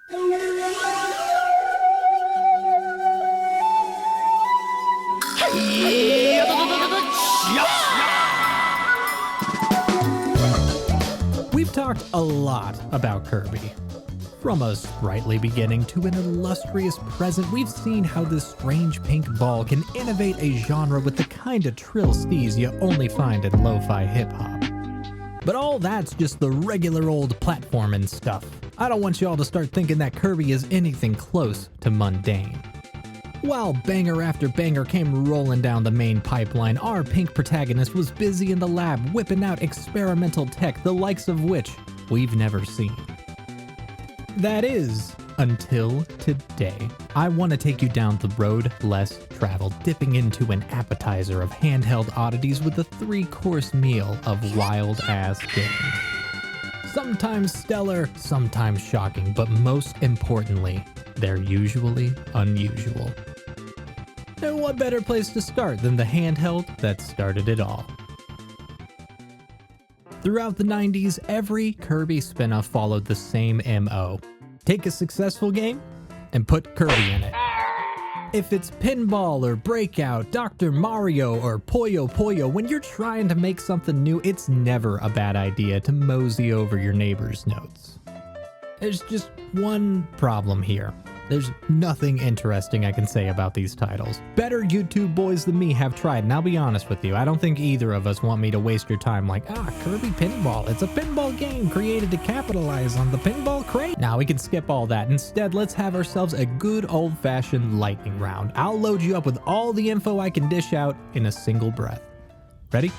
We've talked a lot about Kirby. From a sprightly beginning to an illustrious present, we've seen how this strange pink ball can innovate a genre with the kind of trill steez you only find in lo-fi hip-hop. But all that's just the regular old platforming stuff. I don't want y'all to start thinking that Kirby is anything close to mundane. While banger after banger came rolling down the main pipeline, our pink protagonist was busy in the lab whipping out experimental tech the likes of which we've never seen. That is, until today. I want to take you down the road less traveled, dipping into an appetizer of handheld oddities with a 3-course meal of wild-ass games. Sometimes stellar, sometimes shocking, but most importantly, they're usually unusual. And what better place to start than the handheld that started it all? Throughout the 90s, every Kirby spin-off followed the same MO. Take a successful game and put Kirby in it. If it's Pinball or Breakout, Dr. Mario or Puyo Puyo, when you're trying to make something new, it's never a bad idea to mosey over your neighbor's notes. There's just one problem here. There's nothing interesting I can say about these titles. Better YouTube boys than me have tried, and I'll be honest with you, I don't think either of us want me to waste your time like, Kirby Pinball, it's a pinball game created to capitalize on the pinball craze. Now we can skip all that. Instead, let's have ourselves a good old-fashioned lightning round. I'll load you up with all the info I can dish out in a single breath. Ready?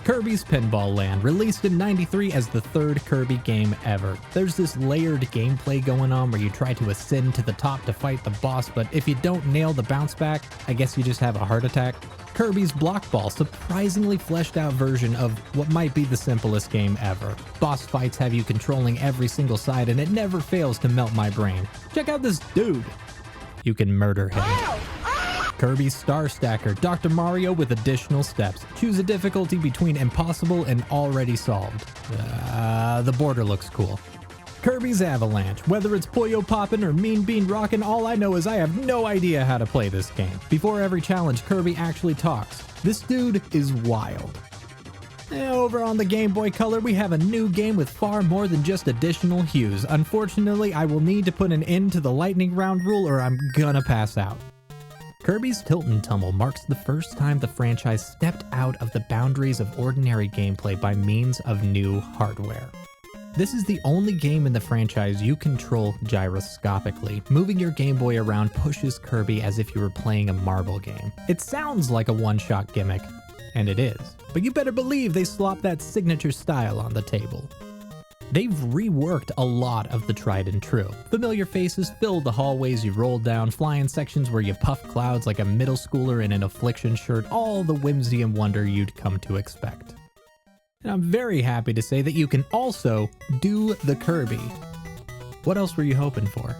Kirby's Pinball Land, released in '93 as the third Kirby game ever. There's this layered gameplay going on where you try to ascend to the top to fight the boss, but if you don't nail the bounce back, I guess you just have a heart attack. Kirby's Block Ball, surprisingly fleshed out version of what might be the simplest game ever. Boss fights have you controlling every single side and it never fails to melt my brain. Check out this dude. You can murder him. Kirby's Star Stacker, Dr. Mario with additional steps. Choose a difficulty between impossible and already solved. The border looks cool. Kirby's Avalanche, whether it's Puyo Poppin' or Mean Bean Rockin', all I know is I have no idea how to play this game. Before every challenge, Kirby actually talks. This dude is wild. Over on the Game Boy Color, we have a new game with far more than just additional hues. Unfortunately, I will need to put an end to the lightning round rule or I'm gonna pass out. Kirby's Tilt and Tumble marks the first time the franchise stepped out of the boundaries of ordinary gameplay by means of new hardware. This is the only game in the franchise you control gyroscopically. Moving your Game Boy around pushes Kirby as if you were playing a marble game. It sounds like a one-shot gimmick, and it is, but you better believe they slopped that signature style on the table. They've reworked a lot of the tried and true. Familiar faces fill the hallways you roll down, flying sections where you puff clouds like a middle schooler in an Affliction shirt, all the whimsy and wonder you'd come to expect. And I'm very happy to say that you can also do the Kirby. What else were you hoping for?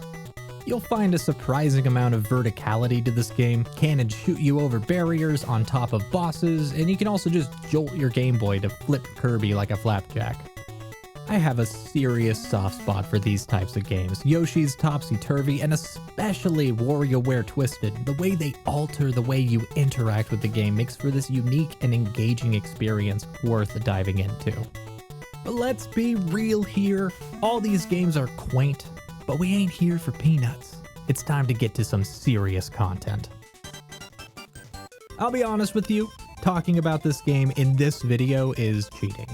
You'll find a surprising amount of verticality to this game. Cannons shoot you over barriers on top of bosses, and you can also just jolt your Game Boy to flip Kirby like a flapjack. I have a serious soft spot for these types of games. Yoshi's Topsy-Turvy and especially WarioWare Twisted. The way they alter the way you interact with the game makes for this unique and engaging experience worth diving into. But let's be real here. All these games are quaint, but we ain't here for peanuts. It's time to get to some serious content. I'll be honest with you, talking about this game in this video is cheating.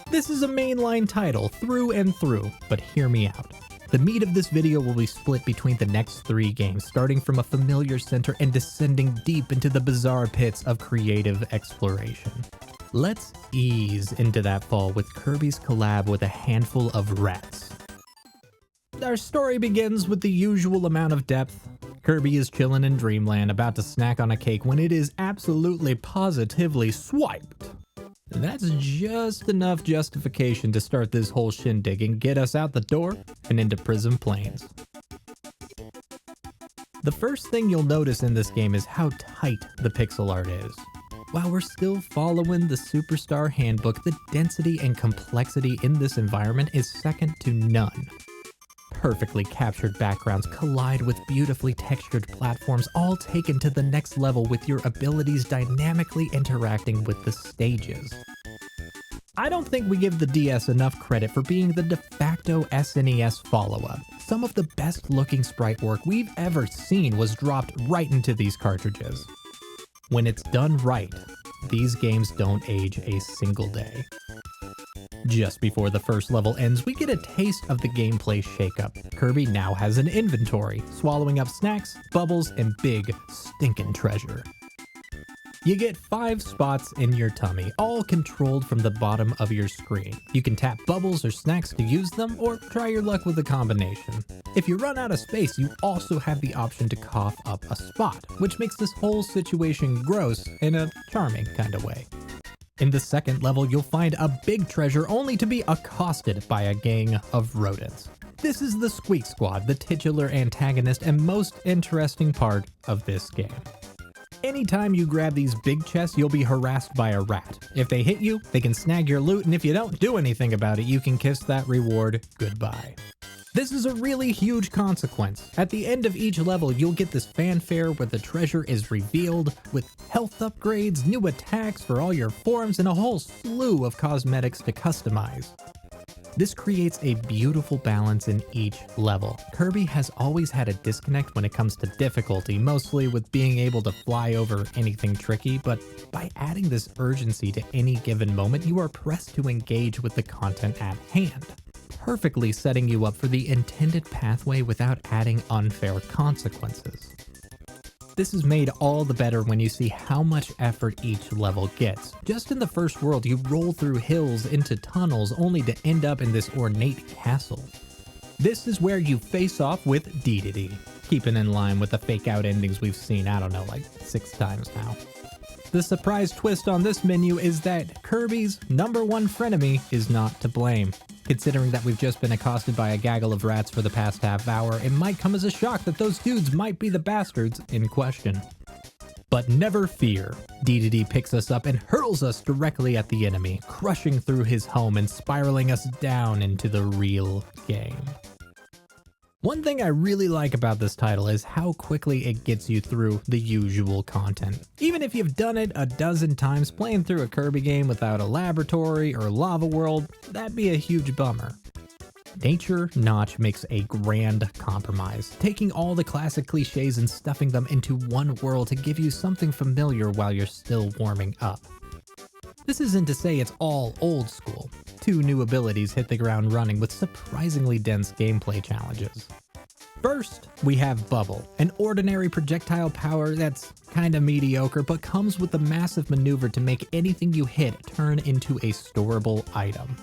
This is a mainline title through and through, but hear me out. The meat of this video will be split between the next 3 games, starting from a familiar center and descending deep into the bizarre pits of creative exploration. Let's ease into that fall with Kirby's collab with a handful of rats. Our story begins with the usual amount of depth. Kirby is chillin' in Dreamland, about to snack on a cake when it is absolutely positively swiped. That's just enough justification to start this whole shindig and get us out the door and into Prism Plains. The first thing you'll notice in this game is how tight the pixel art is. While we're still following the Superstar Handbook, the density and complexity in this environment is second to none. perfectly captured backgrounds collide with beautifully textured platforms, all taken to the next level with your abilities dynamically interacting with the stages. I don't think we give the DS enough credit for being the de facto SNES follow-up. Some of the best looking sprite work we've ever seen was dropped right into these cartridges. When it's done right, these games don't age a single day. Just before the first level ends, we get a taste of the gameplay shakeup. Kirby now has an inventory, swallowing up snacks, bubbles, and big, stinking treasure. You get 5 spots in your tummy, all controlled from the bottom of your screen. You can tap bubbles or snacks to use them, or try your luck with a combination. If you run out of space, you also have the option to cough up a spot, which makes this whole situation gross in a charming kind of way. In the second level, you'll find a big treasure only to be accosted by a gang of rodents. This is the Squeak Squad, the titular antagonist and most interesting part of this game. Anytime you grab these big chests, you'll be harassed by a rat. If they hit you, they can snag your loot, and if you don't do anything about it, you can kiss that reward goodbye. This is a really huge consequence. At the end of each level, you'll get this fanfare where the treasure is revealed, with health upgrades, new attacks for all your forms, and a whole slew of cosmetics to customize. This creates a beautiful balance in each level. Kirby has always had a disconnect when it comes to difficulty, mostly with being able to fly over anything tricky, but by adding this urgency to any given moment, you are pressed to engage with the content at hand, perfectly setting you up for the intended pathway without adding unfair consequences. This is made all the better when you see how much effort each level gets. Just in the first world, you roll through hills into tunnels only to end up in this ornate castle. This is where you face off with Dedede, keeping in line with the fake out endings we've seen, I don't know, like 6 times now. The surprise twist on this menu is that Kirby's #1 frenemy is not to blame. Considering that we've just been accosted by a gaggle of rats for the past half hour, it might come as a shock that those dudes might be the bastards in question. But never fear, Dedede picks us up and hurls us directly at the enemy, crushing through his home and spiraling us down into the real game. One thing I really like about this title is how quickly it gets you through the usual content. Even if you've done it a dozen times, playing through a Kirby game without a laboratory or lava world, that'd be a huge bummer. Nature Notch makes a grand compromise, taking all the classic cliches and stuffing them into one world to give you something familiar while you're still warming up. This isn't to say it's all old school. 2 new abilities hit the ground running with surprisingly dense gameplay challenges. First, we have Bubble, an ordinary projectile power that's kinda mediocre but comes with a massive maneuver to make anything you hit turn into a storable item.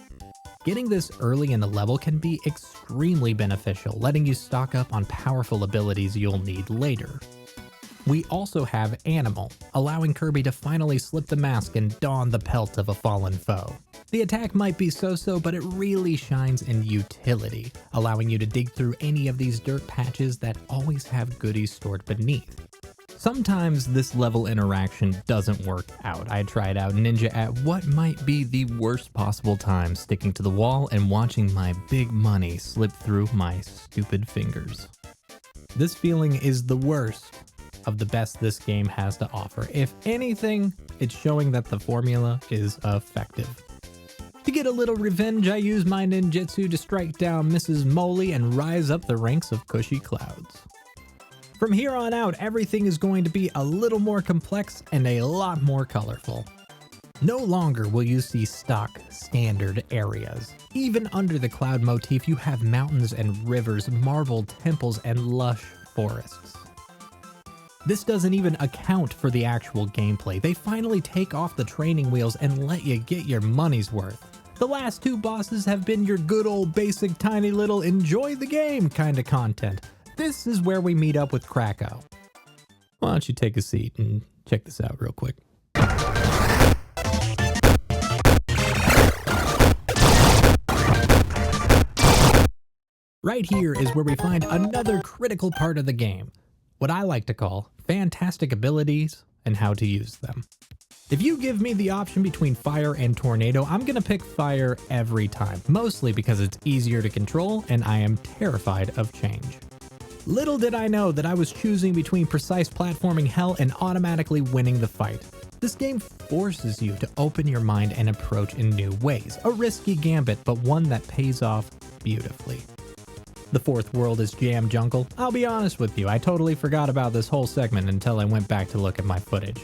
Getting this early in the level can be extremely beneficial, letting you stock up on powerful abilities you'll need later. We also have Animal, allowing Kirby to finally slip the mask and don the pelt of a fallen foe. The attack might be so-so, but it really shines in utility, allowing you to dig through any of these dirt patches that always have goodies stored beneath. Sometimes this level interaction doesn't work out. I tried out Ninja at what might be the worst possible time, sticking to the wall and watching my big money slip through my stupid fingers. This feeling is the worst of the best this game has to offer. If anything, it's showing that the formula is effective. To get a little revenge, I use my ninjutsu to strike down Mrs. Moley and rise up the ranks of cushy clouds. From here on out, everything is going to be a little more complex and a lot more colorful. No longer will you see stock, standard areas. Even under the cloud motif, you have mountains and rivers, marble temples, and lush forests. This doesn't even account for the actual gameplay. They finally take off the training wheels and let you get your money's worth. The last 2 bosses have been your good old basic tiny little enjoy the game kind of content. This is where we meet up with Krakow. Why don't you take a seat and check this out real quick. Right here is where we find another critical part of the game, what I like to call fantastic abilities and how to use them. If you give me the option between fire and tornado, I'm gonna pick fire every time, mostly because it's easier to control and I am terrified of change. Little did I know that I was choosing between precise platforming hell and automatically winning the fight. This game forces you to open your mind and approach in new ways. A risky gambit, but one that pays off beautifully. The fourth world is Jam Jungle. I'll be honest with you, I totally forgot about this whole segment until I went back to look at my footage.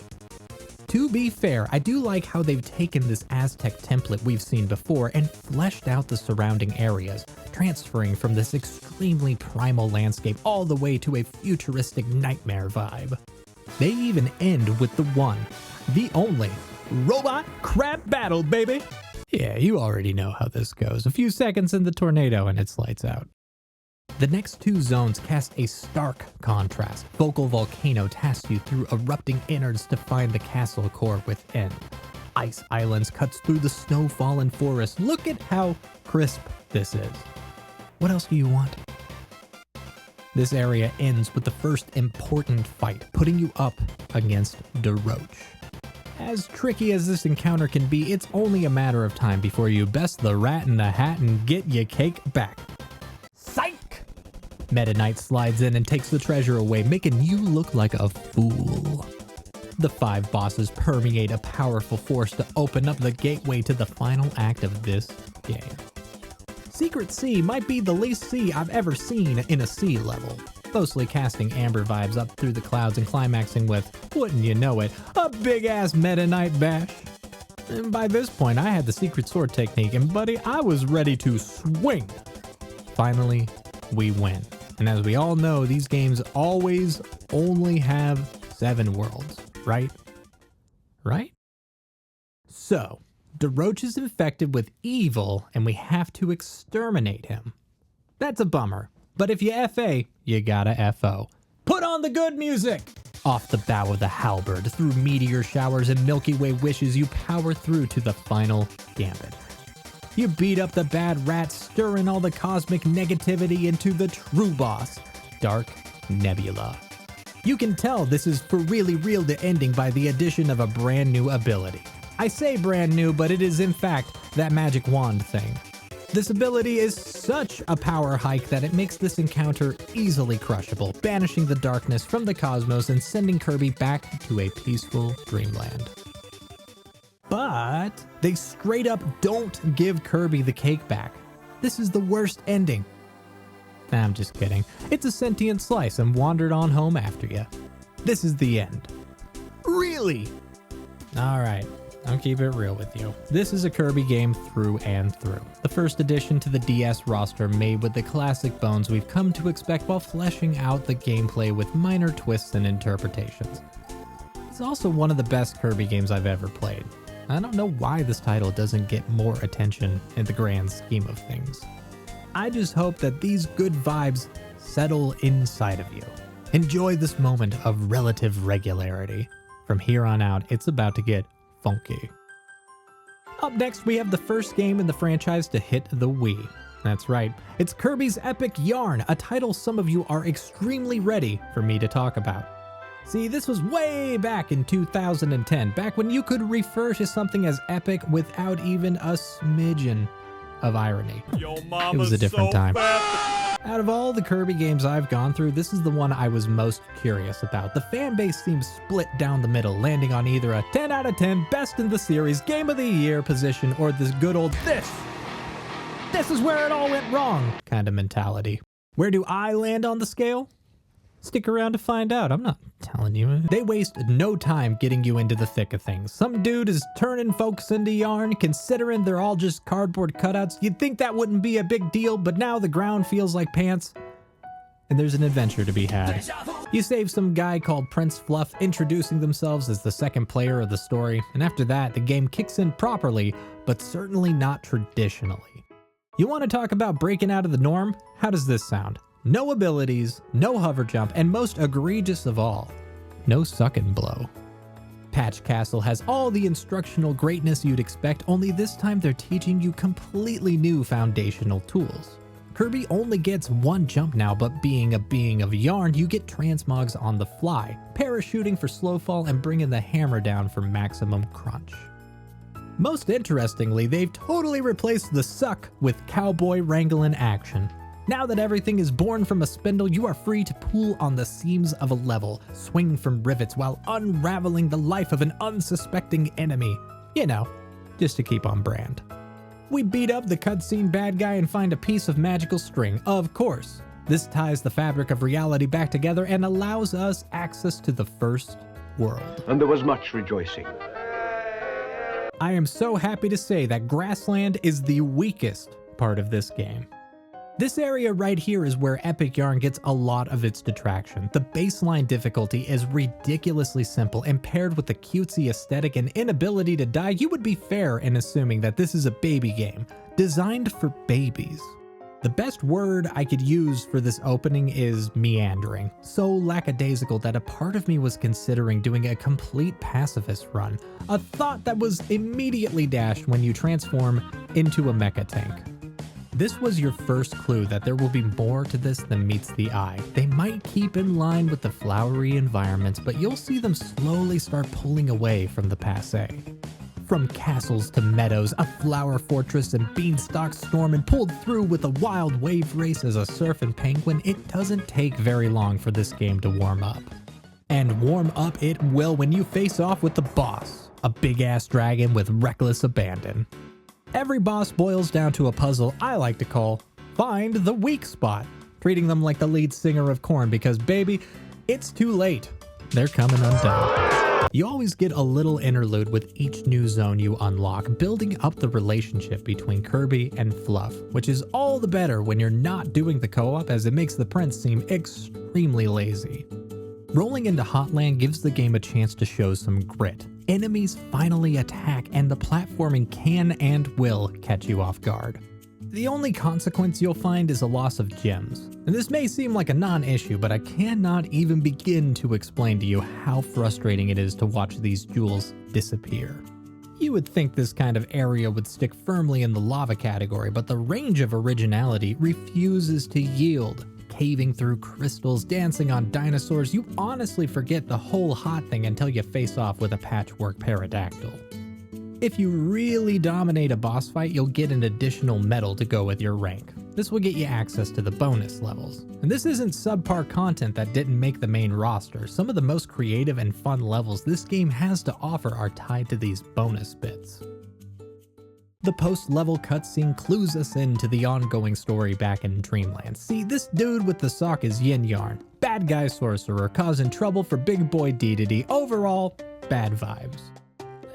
To be fair, I do like how they've taken this Aztec template we've seen before and fleshed out the surrounding areas, transferring from this extremely primal landscape all the way to a futuristic nightmare vibe. They even end with the one, the only, robot crab battle, baby! Yeah, you already know how this goes. A few seconds in the tornado and it's lights out. The next two zones cast a stark contrast. Vocal Volcano tasks you through erupting innards to find the castle core within. Ice Islands cuts through the snow-fallen forest. Look at how crisp this is. What else do you want? This area ends with the first important fight, putting you up against DeRoach. As tricky as this encounter can be, it's only a matter of time before you best the rat in the hat and get your cake back. Psych! Meta Knight slides in and takes the treasure away, making you look like a fool. The 5 bosses permeate a powerful force to open up the gateway to the final act of this game. Secret Sea might be the least sea I've ever seen in a sea level, mostly casting amber vibes up through the clouds and climaxing with, wouldn't you know it, a big-ass Meta Knight bash. And by this point, I had the secret sword technique, and buddy, I was ready to swing. Finally, we win. And as we all know, these games always only have 7 worlds, right? Right? So, DeRoach is infected with evil and we have to exterminate him. That's a bummer, but if you FA, you gotta FO. Put on the good music! Off the bow of the halberd, through meteor showers and Milky Way wishes, you power through to the final gambit. You beat up the bad rats, stirring all the cosmic negativity into the true boss, Dark Nebula. You can tell this is for really real the ending by the addition of a brand new ability. I say brand new, but it is in fact that magic wand thing. This ability is such a power hike that it makes this encounter easily crushable, banishing the darkness from the cosmos and sending Kirby back to a peaceful dreamland. But they straight up don't give Kirby the cake back. This is the worst ending. Nah, I'm just kidding. It's a sentient slice and wandered on home after you. This is the end. Really? Alright, I'll keep it real with you. This is a Kirby game through and through. The first addition to the DS roster made with the classic bones we've come to expect while fleshing out the gameplay with minor twists and interpretations. It's also one of the best Kirby games I've ever played. I don't know why this title doesn't get more attention in the grand scheme of things. I just hope that these good vibes settle inside of you. Enjoy this moment of relative regularity. From here on out, it's about to get funky. Up next, we have the first game in the franchise to hit the Wii. That's right, it's Kirby's Epic Yarn, a title some of you are extremely ready for me to talk about. See, this was way back in 2010, back when you could refer to something as epic without even a smidgen of irony. It was a different time. Out of all the Kirby games I've gone through, this is the one I was most curious about. The fan base seems split down the middle, landing on either a 10 out of 10 best in the series, game of the year position, or this good old this is where it all went wrong kind of mentality. Where do I land on the scale? Stick around to find out, I'm not telling you. They waste no time getting you into the thick of things. Some dude is turning folks into yarn, considering they're all just cardboard cutouts. You'd think that wouldn't be a big deal, but now the ground feels like pants. And there's an adventure to be had. You save some guy called Prince Fluff, introducing themselves as the second player of the story, and after that, the game kicks in properly, but certainly not traditionally. You want to talk about breaking out of the norm? How does this sound? No abilities, no hover jump, and most egregious of all, no suck and blow. Patch Castle has all the instructional greatness you'd expect, only this time they're teaching you completely new foundational tools. Kirby only gets one jump now, but being a being of yarn, you get transmogs on the fly, parachuting for slow fall and bringing the hammer down for maximum crunch. Most interestingly, they've totally replaced the suck with cowboy wrangling action. Now that everything is born from a spindle, you are free to pull on the seams of a level, swing from rivets while unraveling the life of an unsuspecting enemy. You know, just to keep on brand. We beat up the cutscene bad guy and find a piece of magical string, of course. This ties the fabric of reality back together and allows us access to the first world. And there was much rejoicing. I am so happy to say that Grassland is the weakest part of this game. This area right here is where Epic Yarn gets a lot of its detraction. The baseline difficulty is ridiculously simple, and paired with the cutesy aesthetic and inability to die, you would be fair in assuming that this is a baby game, designed for babies. The best word I could use for this opening is meandering, so lackadaisical that a part of me was considering doing a complete pacifist run, a thought that was immediately dashed when you transform into a mecha tank. This was your first clue that there will be more to this than meets the eye. They might keep in line with the flowery environments, but you'll see them slowly start pulling away from the passé. From castles to meadows, a flower fortress and beanstalk storm, and pulled through with a wild wave race as a surfing penguin, it doesn't take very long for this game to warm up. And warm up it will when you face off with the boss, a big-ass dragon with reckless abandon. Every boss boils down to a puzzle I like to call Find the Weak Spot, treating them like the lead singer of Korn because, baby, it's too late. They're coming undone. You always get a little interlude with each new zone you unlock, building up the relationship between Kirby and Fluff, which is all the better when you're not doing the co-op, as it makes the prince seem extremely lazy. Rolling into Hotland gives the game a chance to show some grit. Enemies finally attack, and the platforming can and will catch you off guard. The only consequence you'll find is a loss of gems. And this may seem like a non-issue, but I cannot even begin to explain to you how frustrating it is to watch these jewels disappear. You would think this kind of area would stick firmly in the lava category, but the range of originality refuses to yield. Caving through crystals, dancing on dinosaurs, you honestly forget the whole hot thing until you face off with a patchwork pterodactyl. If you really dominate a boss fight, you'll get an additional medal to go with your rank. This will get you access to the bonus levels. And this isn't subpar content that didn't make the main roster. Some of the most creative and fun levels this game has to offer are tied to these bonus bits. The post-level cutscene clues us into the ongoing story back in Dreamland. See, this dude with the sock is Yin Yarn, bad guy sorcerer causing trouble for big boy Dedede. Overall, bad vibes.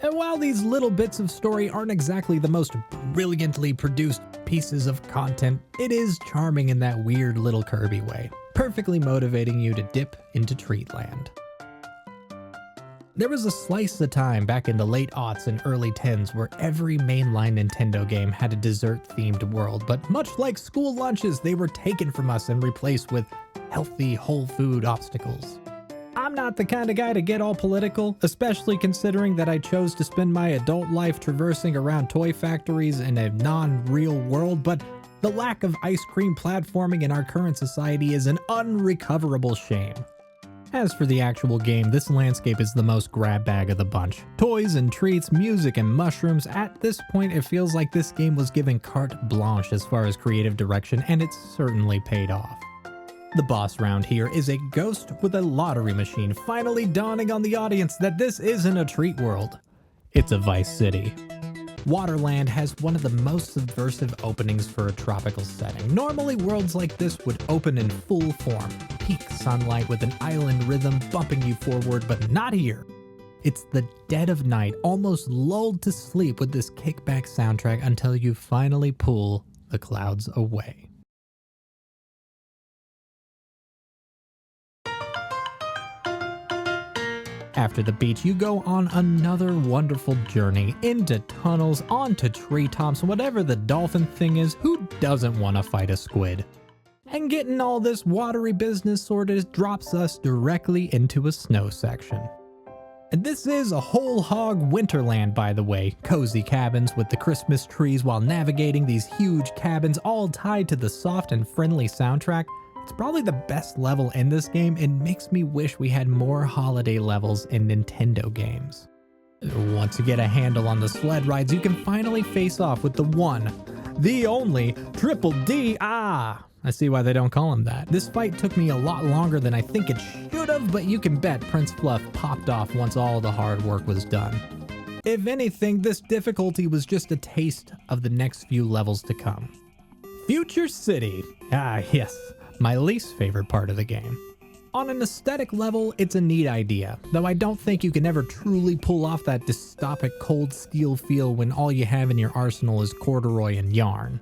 And while these little bits of story aren't exactly the most brilliantly produced pieces of content, it is charming in that weird little Kirby way, perfectly motivating you to dip into Treatland. There was a slice of time back in the late aughts and early 10s where every mainline Nintendo game had a dessert-themed world, but much like school lunches, they were taken from us and replaced with healthy, whole food obstacles. I'm not the kind of guy to get all political, especially considering that I chose to spend my adult life traversing around toy factories in a non-real world, but the lack of ice cream platforming in our current society is an unrecoverable shame. As for the actual game, this landscape is the most grab bag of the bunch. Toys and treats, music and mushrooms. At this point, it feels like this game was given carte blanche as far as creative direction, and it's certainly paid off. The boss round here is a ghost with a lottery machine, finally dawning on the audience that this isn't a treat world. It's a Vice City. Waterland has one of the most subversive openings for a tropical setting. Normally, worlds like this would open in full form. Peak sunlight with an island rhythm bumping you forward, but not here. It's the dead of night, almost lulled to sleep with this kickback soundtrack until you finally pull the clouds away. After the beach, you go on another wonderful journey into tunnels, onto treetops, whatever the dolphin thing is. Who doesn't want to fight a squid? And getting all this watery business sorted drops us directly into a snow section. And this is a whole hog winterland, by the way. Cozy cabins with the Christmas trees while navigating these huge cabins, all tied to the soft and friendly soundtrack. It's probably the best level in this game and makes me wish we had more holiday levels in Nintendo games. Once you get a handle on the sled rides, you can finally face off with the one, the only, Triple D. I see why they don't call him that. This fight took me a lot longer than I think it should have, but you can bet Prince Fluff popped off once all the hard work was done. If anything, this difficulty was just a taste of the next few levels to come. Future City. Yes, my least favorite part of the game. On an aesthetic level, it's a neat idea, though I don't think you can ever truly pull off that dystopic cold steel feel when all you have in your arsenal is corduroy and yarn.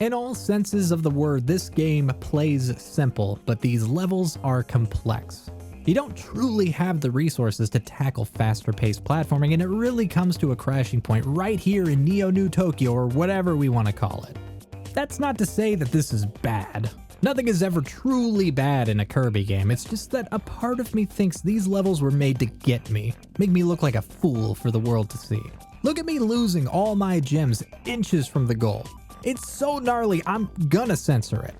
In all senses of the word, this game plays simple, but these levels are complex. You don't truly have the resources to tackle faster-paced platforming, and it really comes to a crashing point right here in Neo New Tokyo, or whatever we want to call it. That's not to say that this is bad. Nothing is ever truly bad in a Kirby game, it's just that a part of me thinks these levels were made to get me, make me look like a fool for the world to see. Look at me losing all my gems inches from the goal. It's so gnarly, I'm gonna censor it.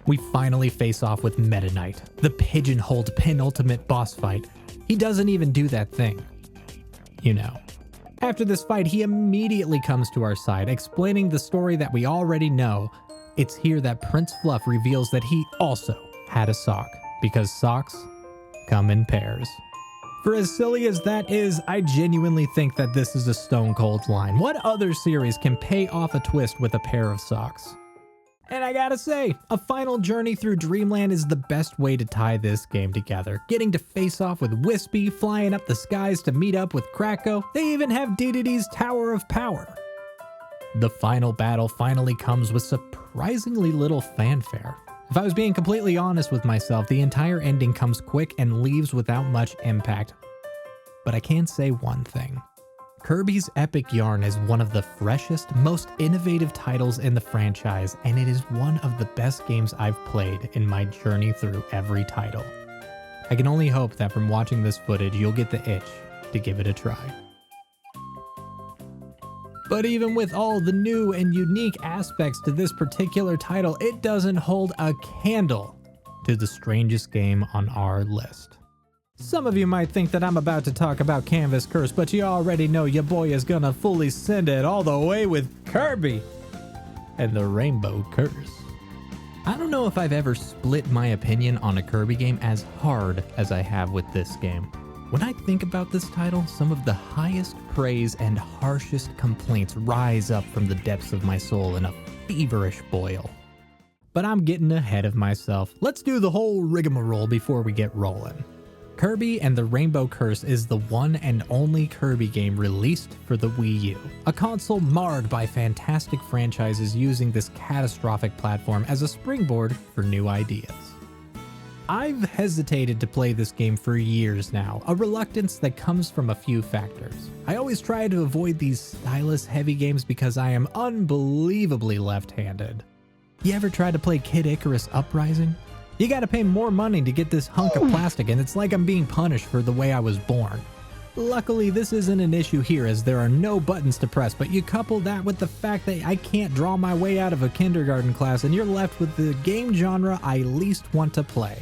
We finally face off with Meta Knight, the pigeonholed penultimate boss fight. He doesn't even do that thing. You know. After this fight, he immediately comes to our side, explaining the story that we already know. It's here that Prince Fluff reveals that he also had a sock, because socks come in pairs. For as silly as that is, I genuinely think that this is a stone cold line. What other series can pay off a twist with a pair of socks? And I gotta say, a final journey through Dreamland is the best way to tie this game together. Getting to face off with Wispy, flying up the skies to meet up with Kracko, they even have DDD's Tower of Power. The final battle finally comes with surprisingly little fanfare. If I was being completely honest with myself, the entire ending comes quick and leaves without much impact. But I can say one thing. Kirby's Epic Yarn is one of the freshest, most innovative titles in the franchise, and it is one of the best games I've played in my journey through every title. I can only hope that from watching this footage, you'll get the itch to give it a try. But even with all the new and unique aspects to this particular title, it doesn't hold a candle to the strangest game on our list. Some of you might think that I'm about to talk about Canvas Curse, but you already know your boy is gonna fully send it all the way with Kirby and the Rainbow Curse. I don't know if I've ever split my opinion on a Kirby game as hard as I have with this game. When I think about this title, some of the highest praise and harshest complaints rise up from the depths of my soul in a feverish boil. But I'm getting ahead of myself. Let's do the whole rigmarole before we get rolling. Kirby and the Rainbow Curse is the one and only Kirby game released for the Wii U, a console marred by fantastic franchises using this catastrophic platform as a springboard for new ideas. I've hesitated to play this game for years now, a reluctance that comes from a few factors. I always try to avoid these stylus-heavy games because I am unbelievably left-handed. You ever try to play Kid Icarus Uprising? You gotta pay more money to get this hunk of plastic, and it's like I'm being punished for the way I was born. Luckily, this isn't an issue here as there are no buttons to press, but you couple that with the fact that I can't draw my way out of a kindergarten class and you're left with the game genre I least want to play,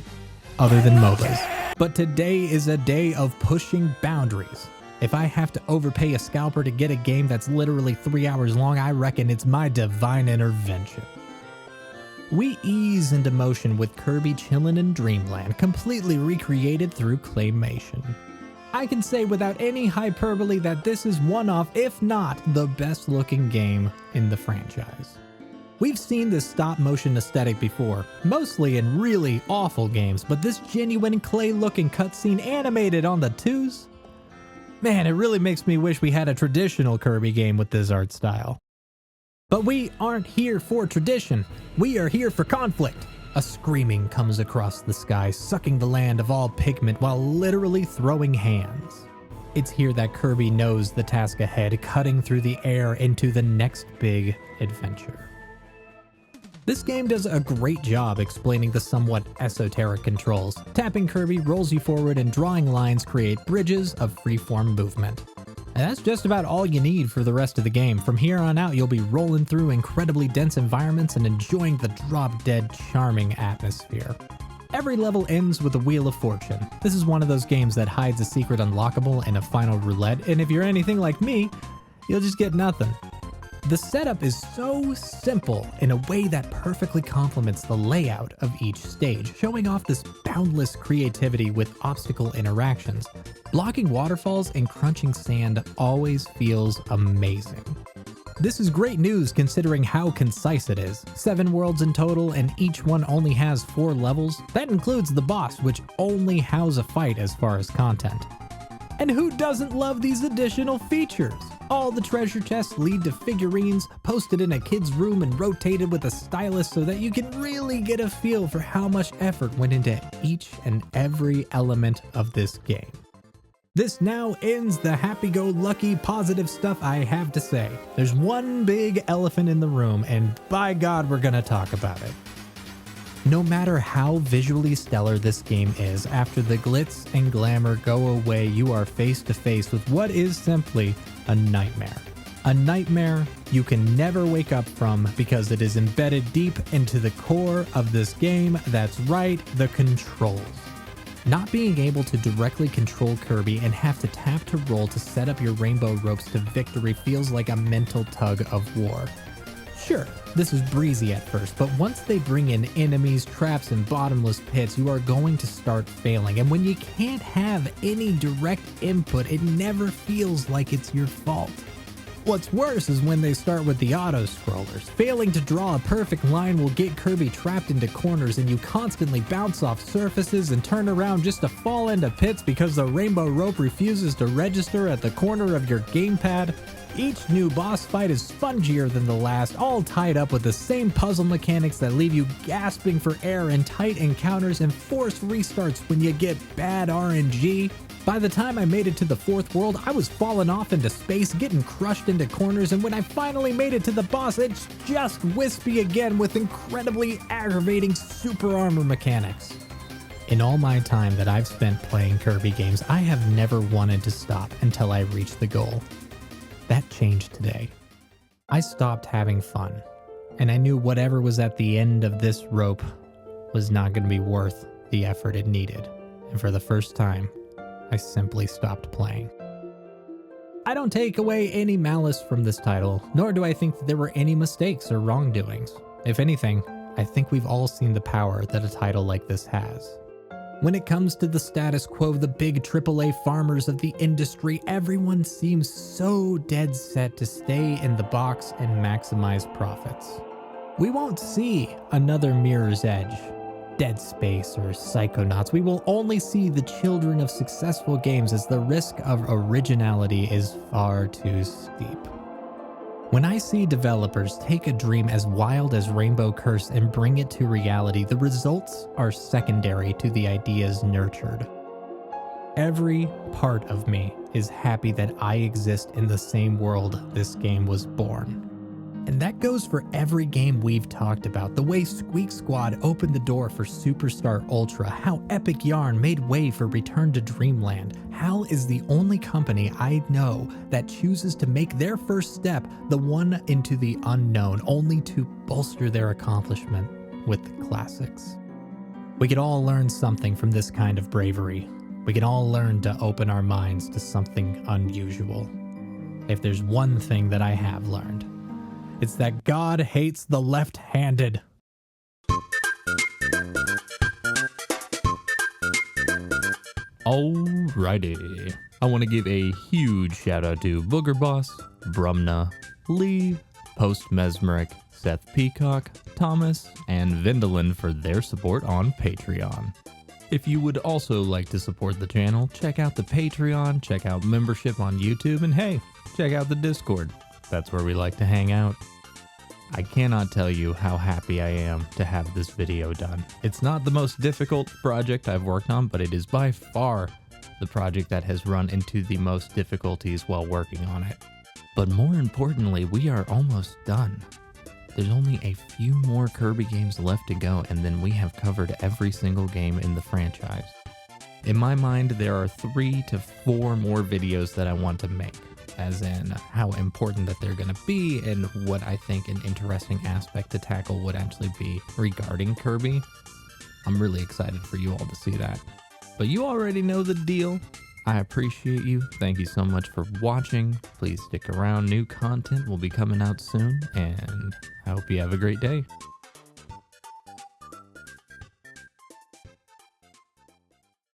other than MOBAs. But today is a day of pushing boundaries. If I have to overpay a scalper to get a game that's literally 3 hours long, I reckon it's my divine intervention. We ease into motion with Kirby chillin' in Dreamland, completely recreated through claymation. I can say without any hyperbole that this is one of, if not the best looking game in the franchise. We've seen this stop motion aesthetic before, mostly in really awful games, but this genuine clay looking cutscene animated on the 2s? Man, it really makes me wish we had a traditional Kirby game with this art style. But we aren't here for tradition, we are here for conflict. A screaming comes across the sky, sucking the land of all pigment while literally throwing hands. It's here that Kirby knows the task ahead, cutting through the air into the next big adventure. This game does a great job explaining the somewhat esoteric controls. Tapping Kirby rolls you forward and drawing lines create bridges of freeform movement. And that's just about all you need for the rest of the game. From here on out, you'll be rolling through incredibly dense environments and enjoying the drop-dead charming atmosphere. Every level ends with a Wheel of Fortune. This is one of those games that hides a secret unlockable in a final roulette, and if you're anything like me, you'll just get nothing. The setup is so simple in a way that perfectly complements the layout of each stage, showing off this boundless creativity with obstacle interactions. Blocking waterfalls and crunching sand always feels amazing. This is great news considering how concise it is. 7 worlds in total and each one only has 4 levels. That includes the boss, which only has a fight as far as content. And who doesn't love these additional features? All the treasure chests lead to figurines posted in a kid's room and rotated with a stylus so that you can really get a feel for how much effort went into each and every element of this game. This now ends the happy-go-lucky positive stuff I have to say. There's one big elephant in the room, and by God, we're gonna talk about it. No matter how visually stellar this game is, after the glitz and glamour go away, you are face to face with what is simply a nightmare. A nightmare you can never wake up from because it is embedded deep into the core of this game. That's right, the controls. Not being able to directly control Kirby and have to tap to roll to set up your rainbow ropes to victory feels like a mental tug of war. Sure, this is breezy at first, but once they bring in enemies, traps, and bottomless pits, you are going to start failing. And when you can't have any direct input, it never feels like it's your fault. What's worse is when they start with the auto-scrollers. Failing to draw a perfect line will get Kirby trapped into corners and you constantly bounce off surfaces and turn around just to fall into pits because the rainbow rope refuses to register at the corner of your gamepad. Each new boss fight is spongier than the last, all tied up with the same puzzle mechanics that leave you gasping for air in tight encounters and forced restarts when you get bad RNG. By the time I made it to the 4th world, I was falling off into space, getting crushed into corners, and when I finally made it to the boss, it's just wispy again with incredibly aggravating super armor mechanics. In all my time that I've spent playing Kirby games, I have never wanted to stop until I reached the goal. That changed today. I stopped having fun, and I knew whatever was at the end of this rope was not going to be worth the effort it needed. And for the first time, I simply stopped playing. I don't take away any malice from this title, nor do I think that there were any mistakes or wrongdoings. If anything, I think we've all seen the power that a title like this has. When it comes to the status quo, the big AAA farmers of the industry, everyone seems so dead set to stay in the box and maximize profits. We won't see another Mirror's Edge, Dead Space, or Psychonauts. We will only see the children of successful games as the risk of originality is far too steep. When I see developers take a dream as wild as Rainbow Curse and bring it to reality, the results are secondary to the ideas nurtured. Every part of me is happy that I exist in the same world this game was born. And that goes for every game we've talked about. The way Squeak Squad opened the door for Superstar Ultra, how Epic Yarn made way for Return to Dreamland. HAL is the only company I know that chooses to make their first step the one into the unknown, only to bolster their accomplishment with the classics. We could all learn something from this kind of bravery. We can all learn to open our minds to something unusual. If there's one thing that I have learned, it's that God hates the left-handed. Alrighty. I want to give a huge shout out to Booger Boss, Brumna, Lee, Post Mesmeric, Seth Peacock, Thomas, and Vindalin for their support on Patreon. If you would also like to support the channel, check out the Patreon, check out membership on YouTube, and hey, check out the Discord. That's where we like to hang out. I cannot tell you how happy I am to have this video done. It's not the most difficult project I've worked on, but it is by far the project that has run into the most difficulties while working on it. But more importantly, we are almost done. There's only a few more Kirby games left to go, and then we have covered every single game in the franchise. In my mind, there are 3 to 4 more videos that I want to make, as in how important that they're going to be and what I think an interesting aspect to tackle would actually be regarding Kirby. I'm really excited for you all to see that. But you already know the deal. I appreciate you. Thank you so much for watching. Please stick around. New content will be coming out soon, and I hope you have a great day.